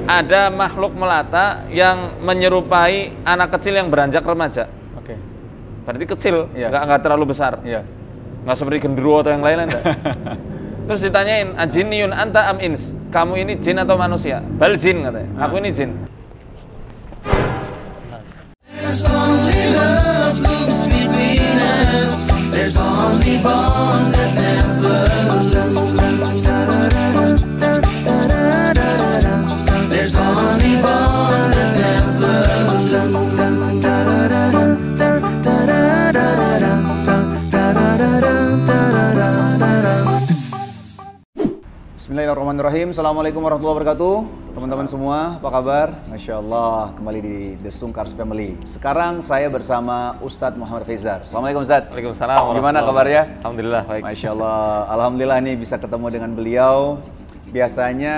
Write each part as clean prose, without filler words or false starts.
ada makhluk melata yang menyerupai anak kecil yang beranjak remaja. Oke. Berarti kecil, Iya. nggak terlalu besar. Iya. Nggak seperti genderuwo atau yang lain-lain. Terus ditanyain, ajiniyun anta am ins? Kamu ini jin atau manusia? Bal jin katanya. Aku ini jin. There's only love moves between us. There's only bond that never lose. There's only bond that never Bismillahirrahmanirrahim. Assalamualaikum warahmatullahi wabarakatuh. Teman-teman semua, apa kabar? Masya Allah, kembali di The Sungkars Family. Sekarang saya bersama Ustadz Muhammad Faizar. Assalamualaikum Ustadz. Waalaikumsalam. Gimana kabarnya? Alhamdulillah baik. Masya Allah, Alhamdulillah nih bisa ketemu dengan beliau. Biasanya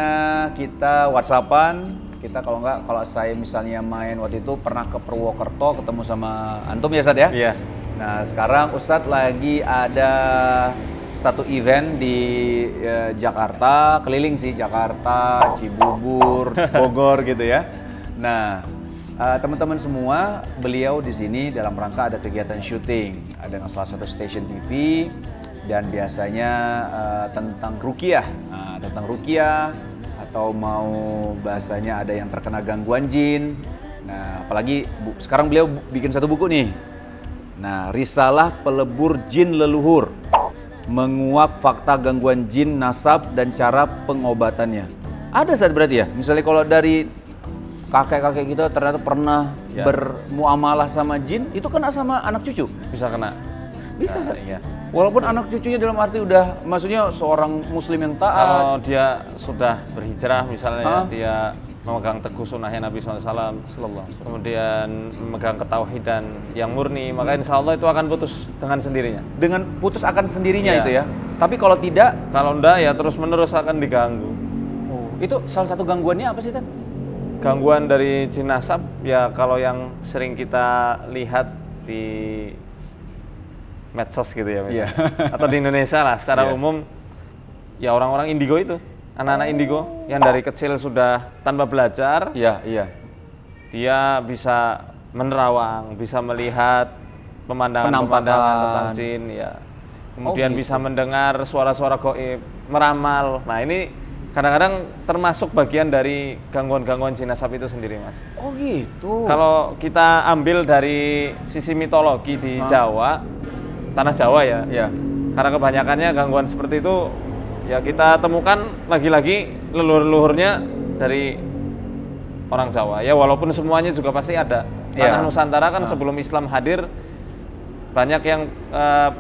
kita WhatsAppan, kita kalau saya misalnya main waktu itu pernah ke Purwokerto ketemu sama Antum ya Ustadz ya? Iya. Nah sekarang Ustadz lagi ada satu event di Jakarta, keliling sih Jakarta, Cibubur, Bogor gitu ya. Nah, teman-teman semua, beliau di sini dalam rangka ada kegiatan syuting, ada dengan salah satu stasiun TV dan biasanya tentang ruqyah. Nah, tentang ruqyah atau mau bahasanya ada yang terkena gangguan jin. Nah, apalagi sekarang beliau bikin satu buku nih. Nah, Risalah Pelebur Jin Leluhur. Menguak fakta gangguan jin, nasab, dan cara pengobatannya. Ada saat berarti ya? Misalnya kalau dari kakek-kakek kita ternyata pernah bermuamalah sama jin, itu kena sama anak cucu? Bisa kena. Bisa, iya. Walaupun anak cucunya dalam arti udah, maksudnya seorang muslim yang taat. Kalau dia sudah berhijrah misalnya, dia memegang teguh sunnahnya Nabi SAW, kemudian memegang ketauhidan yang murni, maka insya Allah itu akan putus dengan sendirinya. Dengan putus akan sendirinya Iya. itu ya? Tapi kalau tidak? Kalau enggak ya terus menerus akan diganggu. Itu salah satu gangguannya apa sih, Tan? Gangguan dari jin nasab, ya kalau yang sering kita lihat di medsos gitu ya misalnya. Atau di Indonesia lah, secara umum, ya orang-orang indigo itu. Anak-anak indigo yang dari kecil sudah tanpa belajar, dia bisa menerawang, bisa melihat pemandangan-pemandangan tentang jin, ya. Kemudian bisa mendengar suara-suara gaib, meramal. Nah ini kadang-kadang termasuk bagian dari gangguan-gangguan jin nasab itu sendiri, Mas. Oh gitu. Kalau kita ambil dari sisi mitologi di Jawa, tanah Jawa ya, karena kebanyakannya gangguan seperti itu ya kita temukan lagi-lagi leluhur-leluhurnya dari orang Jawa. Ya walaupun semuanya juga pasti ada. Tanah Nusantara kan sebelum Islam hadir banyak yang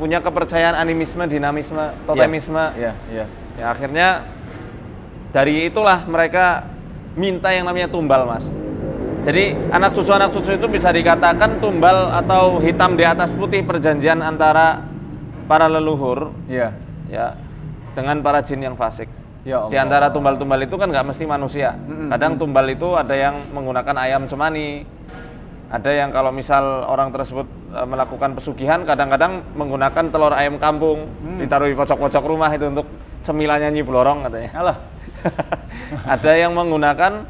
punya kepercayaan animisme, dinamisme, totemisme. Ya akhirnya dari itulah mereka minta yang namanya tumbal, Mas. Jadi anak cucu itu bisa dikatakan tumbal atau hitam di atas putih perjanjian antara para leluhur. Ya. Dengan para jin yang fasik. Di antara tumbal-tumbal itu kan nggak mesti manusia. Kadang tumbal itu ada yang menggunakan ayam cemani. Ada yang kalau misal orang tersebut melakukan pesugihan, kadang-kadang menggunakan telur ayam kampung, ditaruh di pojok-pojok rumah itu untuk cemilannya Nyi Blorong katanya. Alah. Ada yang menggunakan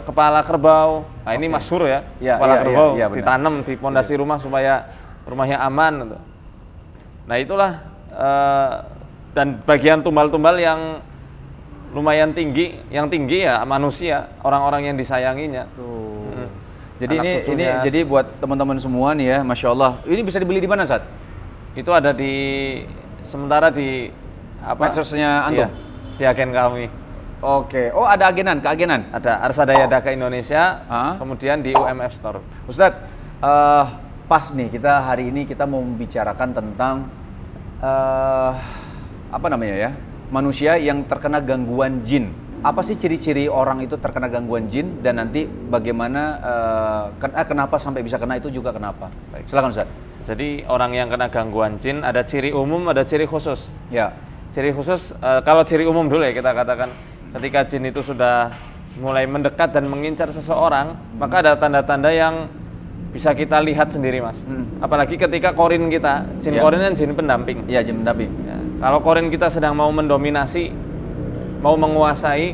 kepala kerbau. Nah ini masyhur ya, kepala kerbau ditanam di pondasi rumah supaya rumahnya aman. Gitu. Nah itulah. Dan bagian tumbal-tumbal yang lumayan tinggi, yang tinggi ya manusia, orang-orang yang disayanginya. Jadi jadi buat teman-teman semua nih ya, Masya Allah. Ini bisa dibeli di mana, Sat? Itu ada sementara di medsosnya Antum? Di agen kami. Oke. Oh ada keagenan? Ada Arsadaya Daka Indonesia, kemudian di UMF Store. Ustadz, pas nih hari ini kita mau membicarakan tentang manusia yang terkena gangguan jin. Apa sih ciri-ciri orang itu terkena gangguan jin dan nanti bagaimana kenapa sampai bisa kena itu juga kenapa? Baik, silakan Ustaz. Jadi orang yang kena gangguan jin ada ciri umum, ada ciri khusus. Ya. Ciri khusus kalau ciri umum dulu ya kita katakan ketika jin itu sudah mulai mendekat dan mengincar seseorang, maka ada tanda-tanda yang bisa kita lihat sendiri, Mas. Apalagi ketika korin kita, jin korin kan jin pendamping. Iya, jin pendamping. Ya. Kalau korin kita sedang mau mendominasi, mau menguasai,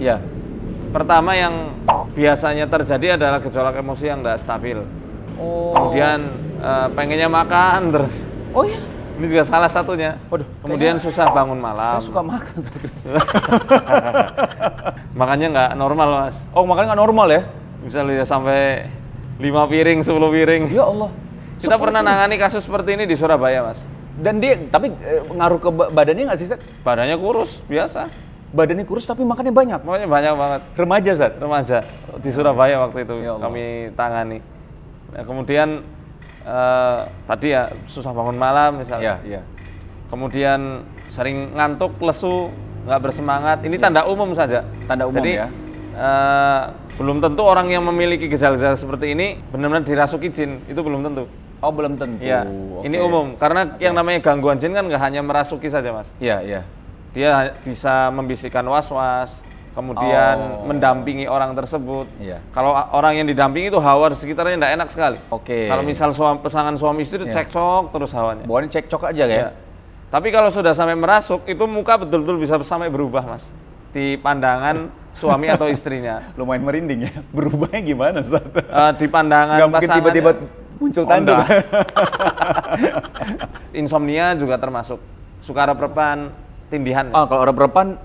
Pertama yang biasanya terjadi adalah gejolak emosi yang tidak stabil. Oh. Kemudian pengennya makan terus. Oh iya. Ini juga salah satunya. Waduh. Kemudian susah bangun malam. Saya suka makan. Makannya nggak normal, Mas. Oh, makannya nggak normal ya? Bisa lihat sampai 5 piring, 10 piring. Ya Allah. Kita pernah nangani kasus seperti ini di Surabaya, Mas. Dan dia, tapi ngaruh ke badannya nggak sih, Zat? Badannya kurus, biasa. Badannya kurus tapi makannya banyak. Makanya banyak banget. Remaja, Zat? Remaja di Surabaya waktu itu Ya Allah. kami tangani. Nah, kemudian tadi ya susah bangun malam misalnya. Iya. Kemudian sering ngantuk, lesu, nggak bersemangat. Ini tanda umum saja. Tanda umum. Jadi, ya. belum tentu orang yang memiliki gejala-gejala seperti ini benar-benar dirasuki jin. Itu belum tentu. Oh, belum tentu. Iya. Oke. Ini umum. Karena yang namanya gangguan jin kan nggak hanya merasuki saja, Mas. Iya. Dia bisa membisikkan was-was, kemudian mendampingi orang tersebut. Iya. Kalau orang yang didampingi itu hawa di sekitarnya tidak enak sekali. Oke. Kalau misal pasangan suami istri itu Iya. cekcok terus hawanya. Bawaannya cekcok aja Iya. ya? Tapi kalau sudah sampai merasuk, itu muka betul-betul bisa sampai berubah, Mas. Di pandangan suami atau istrinya. Lumayan merinding ya. Berubahnya gimana, Zat? Di pandangan Nggak mungkin pasangannya. tiba-tiba muncul tanduk. enggak. Insomnia juga termasuk. Suka rep-repan, tindihan. Kalau rep-repan,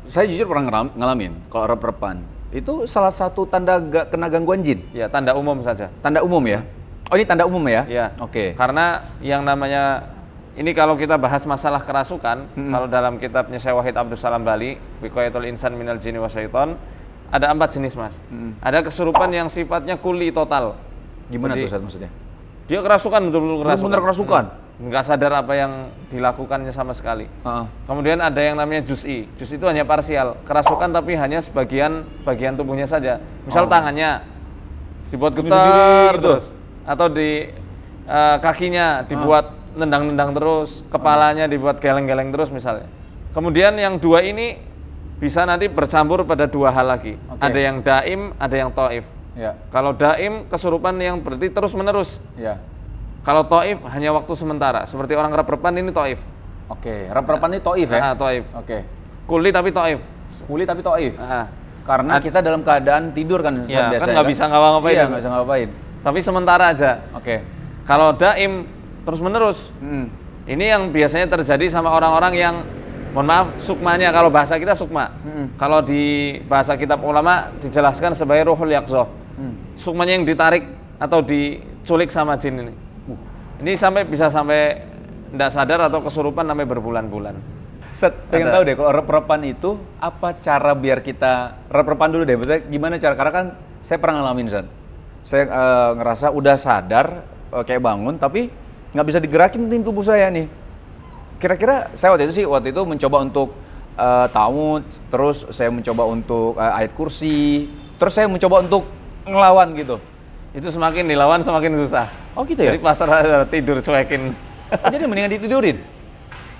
saya jujur pernah ngalamin. Kalau rep-repan, itu salah satu tanda kena gangguan jin? Ya, tanda umum saja. Tanda umum ya? Oh, ini tanda umum ya? Iya. Oke. Karena yang namanya ini kalau kita bahas masalah kerasukan, kalau dalam kitabnya Syekh Wahid Abdus Salam Bali, Wiqayatul Insan Minal Jinni Wasyaiton, ada 4 jenis, Mas. Ada kesurupan yang sifatnya kuli total. Gimana Jadi, tuh, Zat, maksudnya? Dia kerasukan, betul-betul kerasukan. Bener kerasukan? Nggak sadar apa yang dilakukannya sama sekali. Kemudian ada yang namanya juz'i. Juz' itu hanya parsial, kerasukan tapi hanya bagian tubuhnya saja. Misal tangannya dibuat getar terus, atau di kakinya dibuat nendang-nendang terus, kepalanya dibuat geleng-geleng terus misalnya. Kemudian yang 2 ini bisa nanti bercampur pada 2 hal lagi. Ada yang daim, ada yang taif. Ya. Kalau daim kesurupan yang berarti terus menerus. Ya. Kalau taif hanya waktu sementara. Seperti orang rep-repan ini taif. Oke. Rep-repan ini toif ya? Taif. Oke. Kuli tapi taif. Kuli tapi toif. Ah. Karena kita dalam keadaan tidur kan Ya, biasanya kan nggak bisa ngapa-ngapain. Iya, nggak bisa ngapain. Tapi sementara aja. Oke. Kalau daim terus menerus. Ini yang biasanya terjadi sama orang-orang yang, mohon maaf, sukmanya, kalau bahasa kita sukma. Kalau di bahasa kitab ulama dijelaskan sebagai ruhul yaqzah. Sukmanya yang ditarik atau diculik sama jin ini. Ini bisa sampai tidak sadar atau kesurupan sampai berbulan-bulan. Set, pengen tahu deh kalau rep-repan itu apa cara biar kita rep-repan dulu deh. Maksudnya gimana cara? Karena kan saya pernah ngalamin, San. Saya ngerasa udah sadar kayak bangun tapi nggak bisa digerakin tubuh saya nih. Kira-kira saya waktu itu mencoba untuk ta'awudz, terus saya mencoba untuk ayat kursi, terus saya mencoba untuk ngelawan gitu. Itu semakin dilawan semakin susah. Oh gitu ya? Jadi pasar tidur cuekin. Jadi mendingan ditidurin?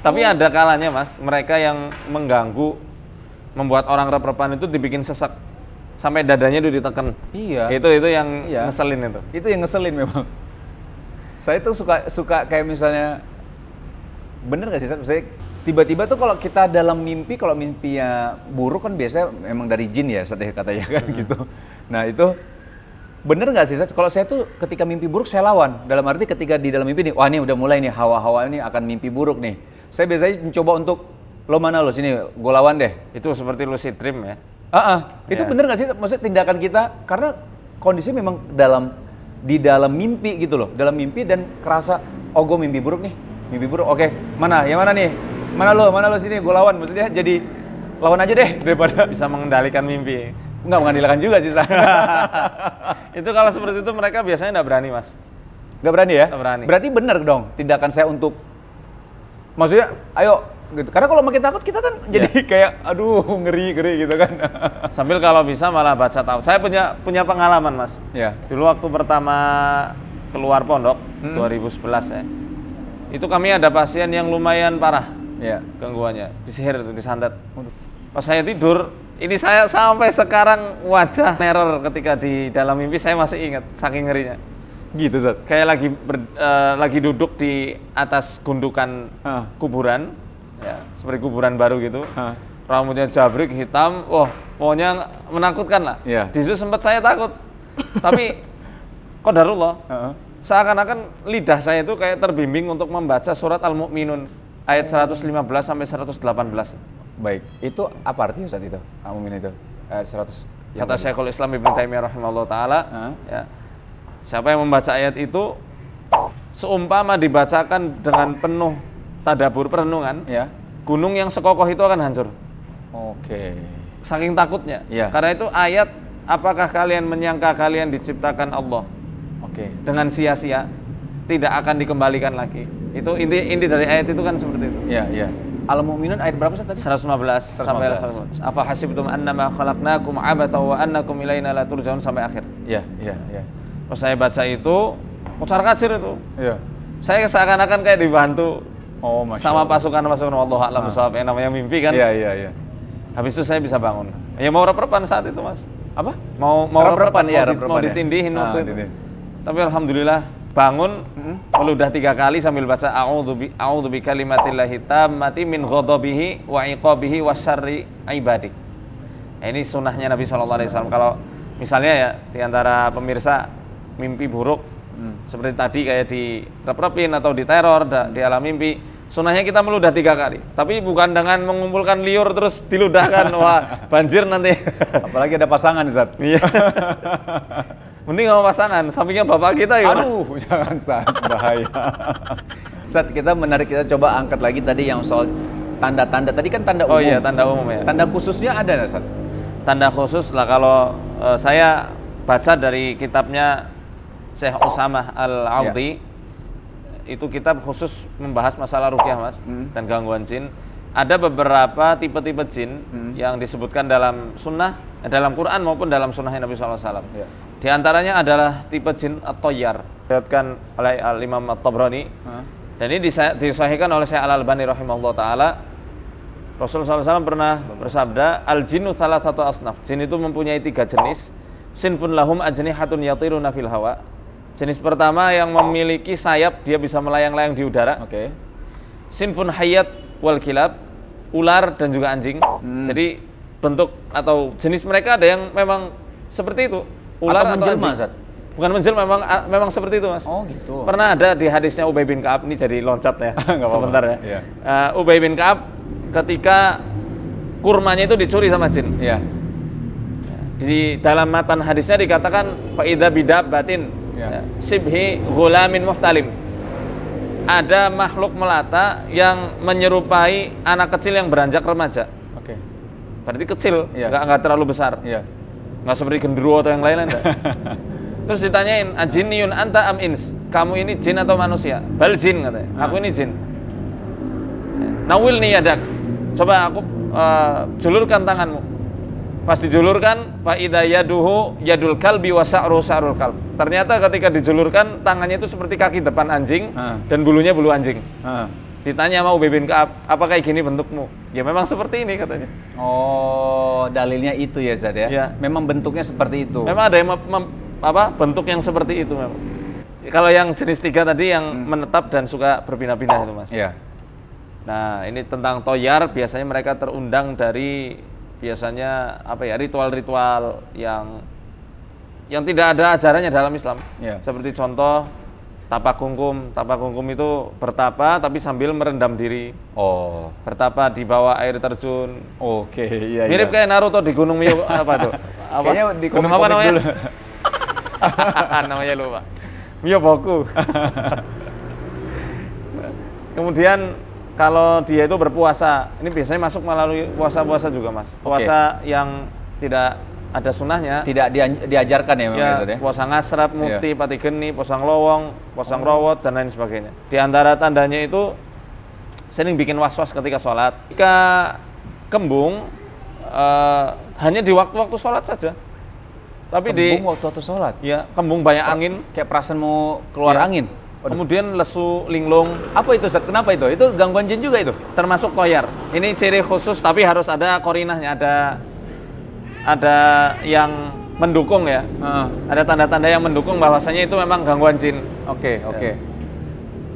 Tapi ada kalanya, Mas, mereka yang mengganggu, membuat orang rep-repan itu dibikin sesek. Sampai dadanya itu ditekan. Iya. Itu yang ngeselin itu. Itu yang ngeselin memang. Saya tuh suka kayak misalnya, bener gak sih, saya tiba-tiba tuh kalau kita dalam mimpi, kalau mimpinya buruk kan biasanya memang dari jin ya, katanya kan gitu. Nah itu bener nggak sih? Kalau saya tuh ketika mimpi buruk saya lawan. Dalam arti ketika di dalam mimpi nih, wah ini udah mulai nih hawa-hawa ini akan mimpi buruk nih. Saya biasanya mencoba untuk lo mana lo sini, gue lawan deh. Itu seperti lucid dream ya. Itu bener nggak sih? Maksudnya tindakan kita karena kondisi memang di dalam mimpi gitu loh, dalam mimpi dan kerasa, oh gue mimpi buruk nih, mimpi buruk. Oke, mana? Yang mana nih? Mana lo sini, gue lawan. Maksudnya jadi lawan aja deh daripada bisa mengendalikan mimpi. Nggak mengendalikan juga sih saya. Itu kalau seperti itu mereka biasanya nggak berani, Mas. Nggak berani ya? Nggak berani. Berarti bener dong tindakan saya untuk, maksudnya ayo gitu. Karena kalau makin takut kita kan jadi kayak aduh ngeri gitu kan. Sambil kalau bisa malah baca tahu. Saya punya pengalaman, Mas. Ya. Dulu waktu pertama keluar pondok 2011 ya. Itu kami ada pasien yang lumayan parah. Ya. Gangguannya, disihir itu, disantet. Pas saya tidur, ini saya sampai sekarang wajah neror ketika di dalam mimpi saya masih ingat, saking ngerinya. Gitu, Zat? Kayak lagi duduk di atas gundukan kuburan, ya, seperti kuburan baru gitu. rambutnya jabrik hitam, wah pokoknya menakutkan lah. Iya. Di situ sempat saya takut, tapi qadarullah, seakan-akan lidah saya itu kayak terbimbing untuk membaca surat Al-Mu'minun ayat 115 sampai 118. Baik, itu apa artinya saat itu? Al-Mu'minun itu 100. Kata Syekhul Islam Ibnu Taimiyah rahimahullah taala, ya, siapa yang membaca ayat itu seumpama dibacakan dengan penuh tadabbur perenungan, Ya. gunung yang sekokoh itu akan hancur. Oke. Saking takutnya. Iya. Karena itu ayat, apakah kalian menyangka kalian diciptakan Allah Oke. dengan sia-sia, tidak akan dikembalikan lagi. Itu inti dari ayat itu kan seperti itu. Iya, iya. Al-Mu'minun ayat berapa Ustaz tadi? 115 sampai 115. Apa hasibtum annama khalaqnakum abata wa annakum ilaina la turja'un sampai akhir. Iya, iya, iya. Pas saya baca itu, kocar-kacir itu. Iya. Saya seakan-akan kayak dibantu Oh, Masya sama Allah. pasukan-pasukan Allah a'lam bishawab, yang namanya mimpi kan. Iya, iya, iya. Habis itu saya bisa bangun. Ya mau rep-repan saat itu, Mas. Apa? Mau Rep-repan, ya, mau rep-repan ya. ditindihin waktu itu. tindihin. Tapi alhamdulillah bangun, meludah 3 kali sambil baca a'udzu bi kalimatillahi tammati min ghadabihi wa iqabihi wasyarri ibadi. Nah, ini sunnahnya Nabi SAW. Kalau misalnya ya di antara pemirsa mimpi buruk seperti tadi kayak di rep-repin atau diteror di alam mimpi, sunnahnya kita meludah 3 kali. Tapi bukan dengan mengumpulkan liur terus diludahkan, wah banjir nanti. Apalagi ada pasangan, Zat. Iya. Mending sama pasangan, sampingnya bapak kita ya. Aduh, jangan Zat, bahaya. Zat, kita coba angkat lagi tadi yang soal tanda-tanda. Tadi kan tanda umum. Oh iya, tanda umum ya. Tanda khususnya ada nggak, Zat? Tanda khusus lah kalau saya baca dari kitabnya Syekh Usamah Al-Audi, itu kitab khusus membahas masalah ruqyah, Mas, dan gangguan jin. Ada beberapa tipe-tipe jin yang disebutkan dalam sunnah, dalam Quran maupun dalam sunnah Nabi SAW. Ya. Di antaranya adalah tipe jin at-tayyar, diriwayatkan oleh Al-Imam At-Tabrani. Dan ini disahihkan oleh Syekh Al-Albani rahimahullah taala. Rasulullah SAW pernah bersabda, al-jinnu salah satu asnaf. Jin itu mempunyai 3 jenis. Sinfun lahum ajnihatun yatiruna fil hawa. Jenis pertama yang memiliki sayap, dia bisa melayang-layang di udara. Oke. Sinfun hayat wal kilab, ular dan juga anjing. Jadi bentuk atau jenis mereka ada yang memang seperti itu. Ular atau menjelma, anjing. Zat? Bukan menjelma, memang seperti itu, Mas. Oh, gitu. Pernah ada di hadisnya Ubay bin Ka'ab, ini jadi loncat ya. Nggak apa-apa. Sebentar ya. Iya. Ubay bin Ka'ab ketika kurmanya itu dicuri sama jin. Iya. Di dalam matan hadisnya dikatakan faida bidabbatin Ya. sibhi ghulamin muhtalim. Ada makhluk melata yang menyerupai anak kecil yang beranjak remaja. Oke. Berarti kecil, Iya. nggak terlalu besar. Iya. Nggak seperti genderuwo atau yang lain enggak. Terus ditanyain, ajiniyun anta am ins? Kamu ini jin atau manusia? Bal jin katanya. Aku ini jin. Nawil nih yadak. Coba aku julurkan tanganmu. Pas dijulurkan, fa idza yaduhu yadul kalbi wa sa'ru sa'rul kalb. Ternyata ketika dijulurkan, tangannya itu seperti kaki depan anjing dan bulunya bulu anjing. Ditanya sama Ubay bin Ka'ab, apa kayak gini bentukmu? Ya memang seperti ini katanya. Oh, dalilnya itu ya, Zat ya? Ya. Memang bentuknya seperti itu. Memang ada yang bentuk yang seperti itu memang. Kalau yang jenis 3 tadi yang menetap dan suka berpindah-pindah itu, Mas. Iya. Nah, ini tentang toyar, biasanya mereka terundang dari biasanya ritual-ritual yang tidak ada ajarannya dalam Islam. Iya. Seperti contoh tapak kungkum. Tapak kungkum itu bertapa tapi sambil merendam diri. Oh. Bertapa di bawah air terjun. Oke, iya. Mirip kayak Naruto di Gunung Mio apa tuh? Apa? Kayaknya di Gunung apa komik namanya? dulu. Namanya lupa. Miyoboku. Kemudian kalau dia itu berpuasa, ini biasanya masuk melalui puasa-puasa juga, Mas. Puasa yang tidak ada sunnahnya. Tidak diajarkan ya memang Ya, Zat ya? puasa ngasrap, mukti, pati geni, puasa ngelowong, puasa ngerawat, dan lain sebagainya. Di antara tandanya itu sering bikin was-was ketika sholat. Ketika kembung, hanya di waktu-waktu sholat saja. Tapi Kembung waktu sholat? Ya, kembung banyak angin. Kayak perasaan mau keluar Ya. angin? Kemudian lesu, linglung. Apa itu, Zat? Kenapa itu? Itu gangguan jin juga itu? Termasuk toyar. Ini ciri khusus, tapi harus ada korinahnya, ada yang mendukung ya. Ada tanda-tanda yang mendukung bahwasanya itu memang gangguan jin. Oke.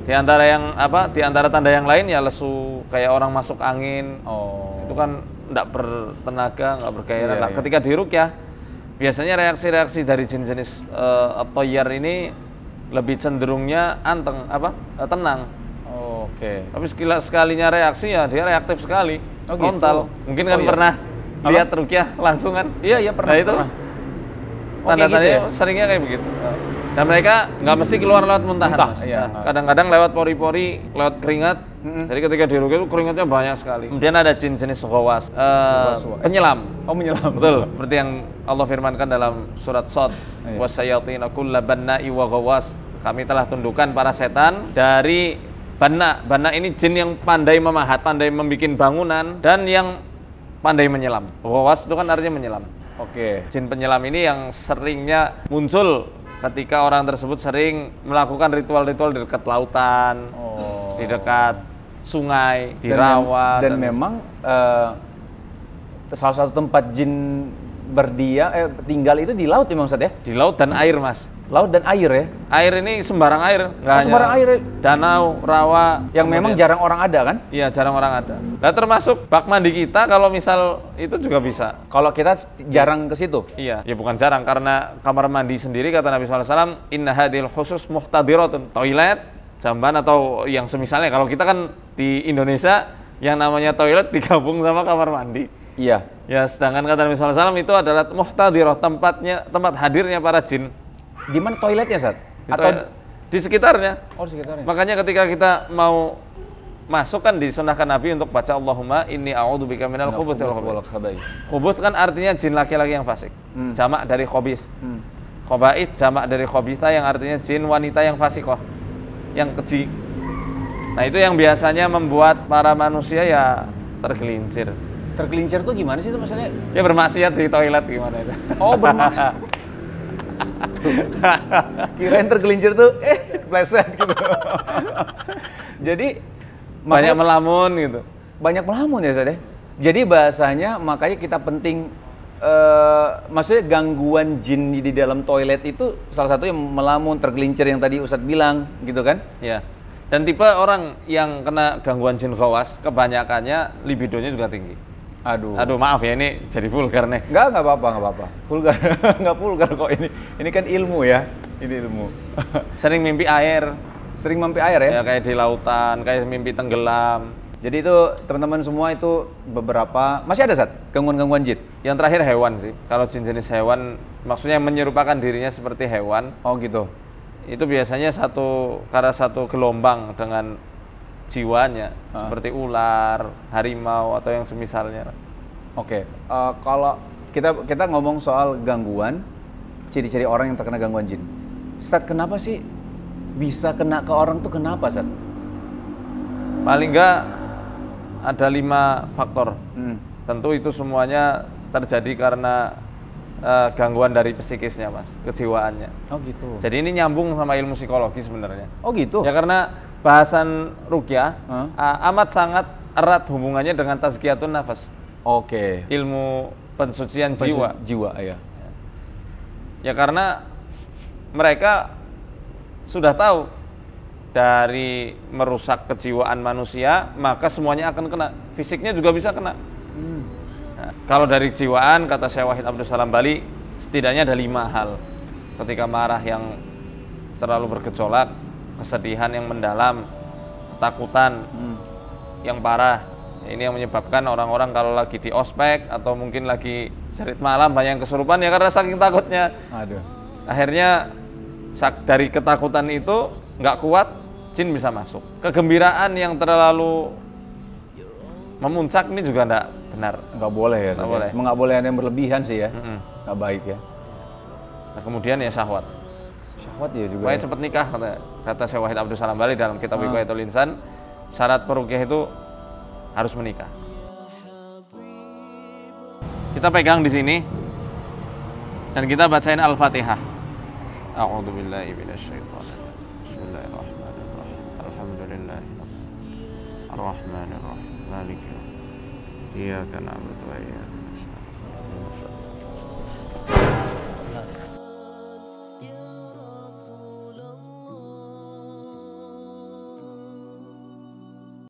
Di antara tanda yang lain ya lesu, kayak orang masuk angin. Oh. Itu kan nggak bertenaga, nggak bergairah. Iya, Nah, iya. ketika diruqyah, biasanya reaksi-reaksi dari jin-jenis at-tayyar ini lebih cenderungnya tenang. Oke. Tapi sekalinya reaksi ya dia reaktif sekali, Oh, gitu. frontal. Mungkin kan Oh, iya. pernah Apa? lihat ruqyah langsung kan? Iya, pernah. Nah, itu pernah. Oh, kayak tanda-tandanya gitu ya? seringnya kayak begitu. Dan mereka nggak mesti keluar lewat muntahan. Muntah, Mas. iya. Nah, kadang-kadang lewat pori-pori, lewat keringat. Jadi ketika diruqyah itu keringatnya banyak sekali. Kemudian ada jin jenis ghawas, penyelam. Oh, menyelam. Betul. Seperti yang Allah firmankan dalam surat Shad, Iya. wasyayatina kulla banna'i wa ghawas. Kami telah tundukkan para setan dari banna. Banna ini jin yang pandai memahat, pandai membuat bangunan, dan yang pandai menyelam. Ghawas itu kan artinya menyelam. Oke. Jin penyelam ini yang seringnya muncul ketika orang tersebut sering melakukan ritual-ritual di dekat lautan, Oh. di dekat sungai, di Dan rawa. dan memang salah satu tempat jin tinggal itu di laut memang Ustaz ya? di laut dan air, Mas. Laut dan air ya? Air ini sembarang air, nggak hanya sembarang air ya? danau, rawa. Yang memang kemudian- jarang orang ada kan? Iya, jarang orang ada. Nah, termasuk bak mandi kita kalau misal itu juga bisa. Kalau kita jarang ke situ. Iya, ya bukan jarang karena kamar mandi sendiri kata Nabi SAW, inna hadil khusus muhtadiratun. Toilet, jamban atau yang semisalnya. Kalau kita kan di Indonesia yang namanya toilet digabung sama kamar mandi. Iya. Ya, sedangkan kata Nabi SAW itu adalah muhtadirah, tempat hadirnya para jin. Di mana toiletnya, Ustaz? Atau di sekitarnya. Oh, di sekitarnya. Makanya ketika kita mau masuk kan disunahkan Nabi untuk baca Allahumma inni a'udzubika minal khubuthi wal khaba'ith. Khubuth kan artinya jin laki-laki yang fasik. Jamak dari khabith. Khaba'ith jamak dari khabitha yang artinya jin wanita yang fasikoh, yang keji. Nah, itu yang biasanya membuat para manusia ya tergelincir. Tergelincir tuh gimana sih itu maksudnya? Ya bermaksiat di toilet gimana itu. Oh, bermaksud. Kirain tergelincir tuh kepleset gitu. Jadi Banyak makanya melamun gitu. banyak melamun ya Ustaz ya. Jadi bahasanya makanya kita penting maksudnya gangguan jin di dalam toilet itu salah satu yang melamun, tergelincir yang tadi Ustadz bilang gitu kan? Ya. Dan tipe orang yang kena gangguan jin khawas kebanyakannya libidonya juga tinggi. Aduh, maaf ya ini jadi vulgar nih. Enggak apa-apa. Vulgar. Enggak vulgar kok ini. Ini kan ilmu ya. Ini ilmu. Sering mimpi air, Sering mimpi air ya? ya kayak di lautan, kayak mimpi tenggelam. Jadi itu teman-teman semua itu beberapa masih ada Sat gangguan-gangguan jin. Yang terakhir hewan sih. Kalau jin jenis hewan maksudnya menyerupakan dirinya seperti hewan, Oh gitu. itu biasanya karena satu gelombang dengan jiwanya, seperti ular, harimau atau yang semisalnya. Oke. Kalau kita ngomong soal gangguan, ciri-ciri orang yang terkena gangguan jin. Stat, kenapa sih bisa kena ke orang tuh kenapa, Sat? Paling enggak ada 5 faktor. Hmm. Tentu itu semuanya terjadi karena gangguan dari psikisnya, Mas, kejiwaannya. Oh gitu. Jadi ini nyambung sama ilmu psikologi sebenarnya. Oh gitu. Ya karena bahasan ruqyah Hah? amat sangat erat hubungannya dengan tazkiyatun nafas, Oke. ilmu pensucian jiwa. Jiwa, ya. Ya karena mereka sudah tahu dari merusak kejiwaan manusia, maka semuanya akan kena. Fisiknya juga bisa kena. Nah, kalau dari kejiwaan, kata Syekh Wahid Abdul Salam Bali, setidaknya ada 5 hal. Ketika marah yang terlalu bergejolak, kesedihan yang mendalam, ketakutan yang parah. Ini yang menyebabkan orang-orang kalau lagi di ospek atau mungkin lagi cerit malam banyak yang kesurupan ya karena saking takutnya. Aduh. Akhirnya dari ketakutan itu nggak kuat, jin bisa masuk. Kegembiraan yang terlalu memuncak ini juga nggak benar. Nggak boleh ya, Nggak boleh. Nggak boleh ada yang berlebihan sih ya. Mm-mm. Nggak baik ya. Nah, kemudian ya syahwat. Syahwat ya juga. Pokoknya Ya. cepat nikah kata Syekh Wahid Abdul Salam Bali dalam kitab Wiqayatul Insan, syarat peruqyah itu harus menikah. Kita pegang di sini dan kita bacain Al-Fatihah. A'udzubillahi minasyaitonir. Bismillahirrahmanirrahim. Alhamdulillahi Ar-Rahmanirrahim. Maliki yaumiddin. Iyyaka na'budu wa iyyaka nasta'in.